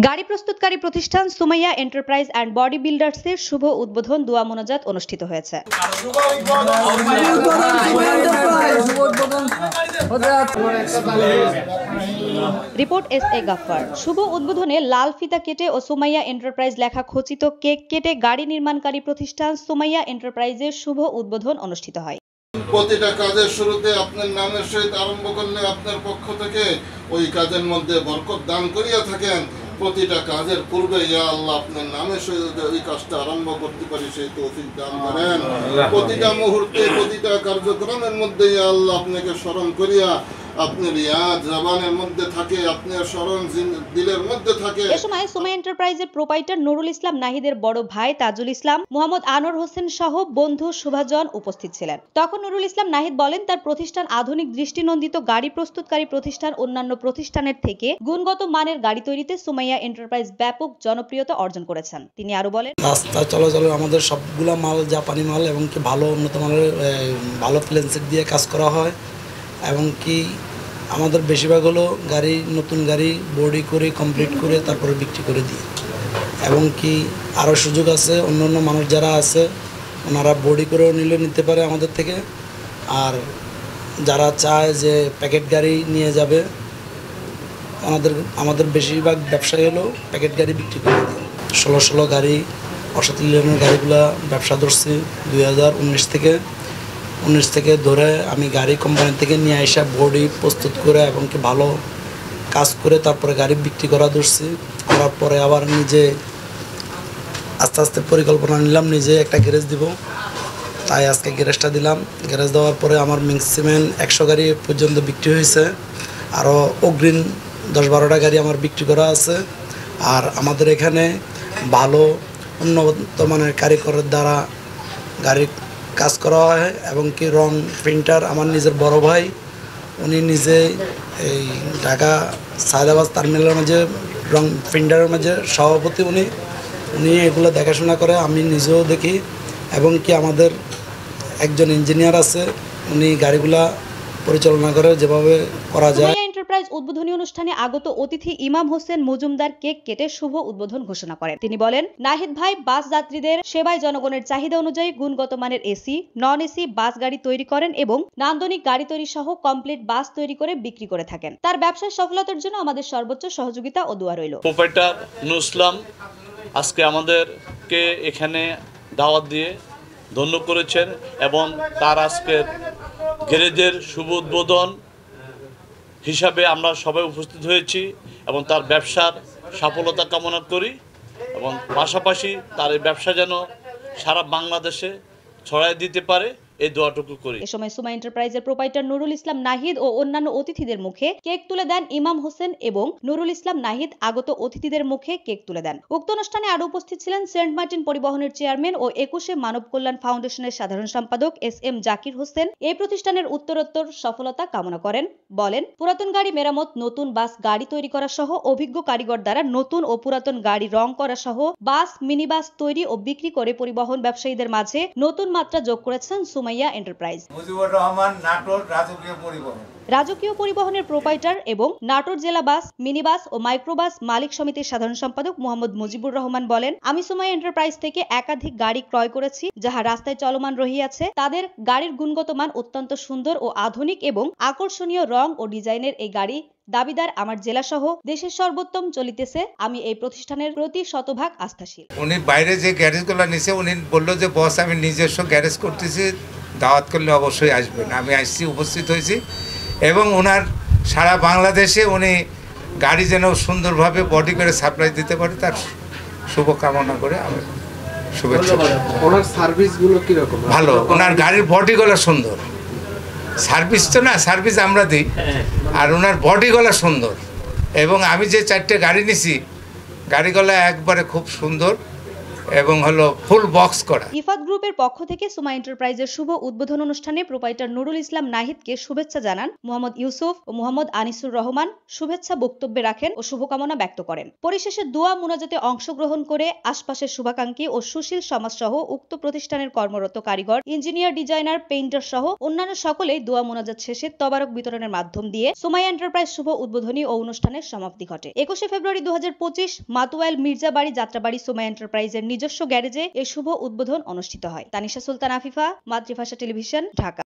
গাড়ি প্রস্তুতকারী প্রতিষ্ঠান সুমাইয়া এন্টারপ্রাইজ অ্যান্ড বডি বিল্ডার্সের শুভ উদ্বোধন দোয়া মোনাজাত অনুষ্ঠিত হয়েছে। Report SA. গাফফার। শুভ উদ্বোধনে লাল ফিতা কেটে ও সুমাইয়া এন্টারপ্রাইজ লেখা খচিত কেক কেটে গাড়ি নির্মাণকারী প্রতিষ্ঠান সুমাইয়া এন্টারপ্রাইজের শুভ উদ্বোধন অনুষ্ঠিত হয়। প্রতিটা কাজের শুরুতে আপনার নামের সহিত আরম্ভ করলে আপনার পক্ষ থেকে ওই কাজের মধ্যে বরকত দান করিয়া থাকেন। প্রতিটা কাজের পূর্বে ইয়া আল্লাহ আপনার নামের সহিত ওই কাজটা আরম্ভ করতে পারি সেই তৌফিক দান করেন। প্রতিটা মুহূর্তে প্রতিটা কার্যক্রমের মধ্যে ইয়া আল্লাহ আপনাকে স্মরণ করিয়া আপনার ইয়াদ জবানের মধ্যে থাকে, আপনার স্মরণ দিলের মধ্যে থাকে। এ সময় সুমাইয়া এন্টারপ্রাইজের প্রোপাইটার নুরুল ইসলাম নাহিদের বড় ভাই তাজুল ইসলাম, মোহাম্মদ আনোয়ার হোসেন সহ বন্ধু সুভাজন উপস্থিত ছিলেন। তখন নুরুল ইসলাম নাহিদ বলেন, তার প্রতিষ্ঠান আধুনিক দৃষ্টিনন্দিত গাড়ি প্রস্তুতকারী প্রতিষ্ঠান অন্যান্য প্রতিষ্ঠানের থেকে গুণগত মানের গাড়ি তৈরিতে সুমাইয়া এন্টারপ্রাইজ ব্যাপক জনপ্রিয়তা অর্জন করেছেন। তিনি আরো বলেন, রাস্তা চলাচলে আমাদের সবগুলা মাল জাপানি মাল এবং কি ভালো উন্নত মানের ভালো প্লেনসেট দিয়ে কাজ করা হয় এবং কি আমাদের বেশিরভাগ হলো গাড়ি নতুন গাড়ি বডি করে কমপ্লিট করে তারপরে বিক্রি করে দিই এবং কি আরও সুযোগ আছে অন্য মানুষ যারা আছে ওনারা বডি করেও নিতে পারে আমাদের থেকে। আর যারা চায় যে প্যাকেট গাড়ি নিয়ে যাবে আমাদের বেশিরভাগ ব্যবসায়ী হলো প্যাকেট গাড়ি বিক্রি করে দিই। 16 গাড়ি অসাধারণ গাড়িগুলা ব্যবসা ধরছি 2019 থেকে ধরে আমি গাড়ি কোম্পানি থেকে নিয়ে আসা বডি প্রস্তুত করে এবং কি ভালো কাজ করে তারপরে গাড়ি বিক্রি করা ধরছি। করার পরে আবার নিজে আস্তে আস্তে পরিকল্পনা নিলাম নিজে একটা গ্যারেজ দিব, তাই আজকে গ্যারেজটা দিলাম। গ্যারেজ দেওয়ার পরে আমার ম্যাক্সিমাম 100 গাড়ি পর্যন্ত বিক্রি হয়েছে, আরও অগ্রিম 10-12টা গাড়ি আমার বিক্রি করা আছে। আর আমাদের এখানে ভালো উন্নত মানের কারিগরের দ্বারা গাড়ি কাজ করা হয় এবং কি রং প্রিন্টার আমার নিজের বড় ভাই, উনি নিজে এই ঢাকা সায়দাবাদ টার্মিনালের মাঝে রং প্রিন্টারের মাঝে সভাপতি, উনি এগুলো দেখাশোনা করে, আমি নিজেও দেখি এবং কি আমাদের একজন ইঞ্জিনিয়ার আছে উনি গাড়িগুলা পরিচালনা করে যেভাবে করা যায়। এন্টারপ্রাইজ উদ্বোধনী অনুষ্ঠানে আগত অতিথি ইমাম হোসেন মজুমদার কেক কেটে শুভ উদ্বোধন ঘোষণা করেন। তিনি বলেন, নাহিদ ভাই বাস যাত্রীদের সেবায় জনগণের চাহিদা অনুযায়ী গুণগত মানের এসি, নন এসি বাস গাড়ি তৈরি করেন এবং নান্দনিক গাড়ি তৈরি সহ কমপ্লিট বাস তৈরি করে বিক্রি করে থাকেন। তার ব্যবসার সফলতার জন্য আমাদের সর্বোচ্চ সহযোগিতা ও দোয়া রইল। প্রোপাইটার নুরুল ইসলাম আজকে আমাদেরকে এখানে দাওয়াত দিয়ে ধন্য করেছেন এবং তার আজকের গ্যারেজের শুভ উদ্বোধন হিসাবে আমরা সবাই উপস্থিত হয়েছি এবং তার ব্যবসার সফলতা কামনা করি এবং পাশাপাশি তার এই ব্যবসা যেন সারা বাংলাদেশে ছড়ায় দিতে পারে এই দোয়াটুকু করি। এ সময় সুমাইয়া এন্টারপ্রাইজের প্রোপাইটার নুরুল ইসলাম নাহিদ ও অন্যান্য অতিথিদের মুখে কেক তুলে দেন ইমাম হোসেন এবং নুরুল ইসলাম নাহিদ আগত অতিথিদের মুখে কেক তুলে দেন। উক্ত অনুষ্ঠানে আরো উপস্থিত ছিলেন সেন্ট মার্টিন পরিবহনের চেয়ারম্যান ও 21শে মানব কল্যাণ ফাউন্ডেশনের সাধারণ সম্পাদক এস.এম. জাকির হোসেন। এই প্রতিষ্ঠানের উত্তরোত্তর সফলতা কামনা করেন। বলেন, পুরাতন গাড়ি মেরামত, নতুন বাস গাড়ি তৈরি করা সহ অভিজ্ঞ কারিগর দ্বারা নতুন ও পুরাতন গাড়ি রং করা সহ বাস মিনি বাস তৈরি ও বিক্রি করে পরিবহন ব্যবসায়ীদের মাঝে নতুন মাত্রা যোগ করেছেন সুমাইয়া এন্টারপ্রাইজ। মুজিবুর রহমান নাটোর রাজকীয় পরিবহন, রাজকীয় পরিবহনের প্রোপাইটার এবং নাটোর জেলা বাস, মিনিবাস ও মাইক্রোবাস মালিক সমিতির সাধারণ সম্পাদক মোহাম্মদ মুজিবুর রহমান বলেন, আমি সুমাইয়া এন্টারপ্রাইজ থেকে একাধিক গাড়ি ক্রয় করেছি যাহা রাস্তায় চলমান রহিয়াছে। তাদের গাড়ির গুণগত মান অত্যন্ত সুন্দর ও আধুনিক এবং আকর্ষণীয় রং ও ডিজাইনের এই গাড়ি দাবিদার আমার জেলা সহ দেশের সর্বোত্তম চলিতেছে। আমি এই প্রতিষ্ঠানের প্রতি শতভাগ আস্থাশীল। উনি বাইরে যে গ্যারেজগুলো নিছে উনি বললো যে বস আমি নিজস্ব গ্যারেজ করতেছি, দাওয়াত করলে অবশ্যই আসবেন। আমি আসছি, উপস্থিত হয়েছি এবং ওনার সারা বাংলাদেশে উনি গাড়ি যেন সুন্দরভাবে বডি করে সাপ্লাই দিতে পারে তার শুভকামনা করে আমি শুভেচ্ছা। ওনার সার্ভিসগুলো কীরকম? ভালো, ওনার গাড়ির বডিগুলো সুন্দর। সার্ভিস তো না, সার্ভিস আমরা দিই, আর ওনার বডিগুলো সুন্দর এবং আমি যে 4টে গাড়ি নিছি গাড়িগুলো একবারে খুব সুন্দর এবং হলো ফুল বক্স করা। ইফাত গ্রুপের পক্ষ থেকে সুমা এন্টারপ্রাইজের শুভ উদ্বোধন অনুষ্ঠানে প্রোপাইটার নুরুল ইসলাম নাহিদকে শুভেচ্ছা জানান মোহাম্মদ ইউসুফ ও মোহাম্মদ আনিসুর রহমান। শুভেচ্ছা বক্তব্যে রাখেন ও শুভকামনা ব্যক্ত করেন। পরিশেষে দোয়া মুনাজাতে অংশগ্রহণ করে আশপাশের শুভাকাঙ্ক্ষী ও সুশীল সমাজ সহ উক্ত প্রতিষ্ঠানের কর্মরত কারিগর, ইঞ্জিনিয়ার, ডিজাইনার, পেইন্টার সহ অন্যান্য সকলেই দোয়া মুনাজাত শেষে তবারক বিতরণের মাধ্যম দিয়ে সুমাইয়া এন্টারপ্রাইজ শুভ উদ্বোধনী ও অনুষ্ঠানের সমাপ্তি ঘটে। 21 ফেব্রুয়ারি 2025 মাতুয়াইল মির্জাবাড়ি যাত্রাবাড়ি সুমাইয়া এন্টারপ্রাইজের নিজস্ব গ্যারেজে এই শুভ উদ্বোধন অনুষ্ঠিত হয়। তানিশা সুলতান আফিফা, মাতৃভাষা টেলিভিশন, ঢাকা।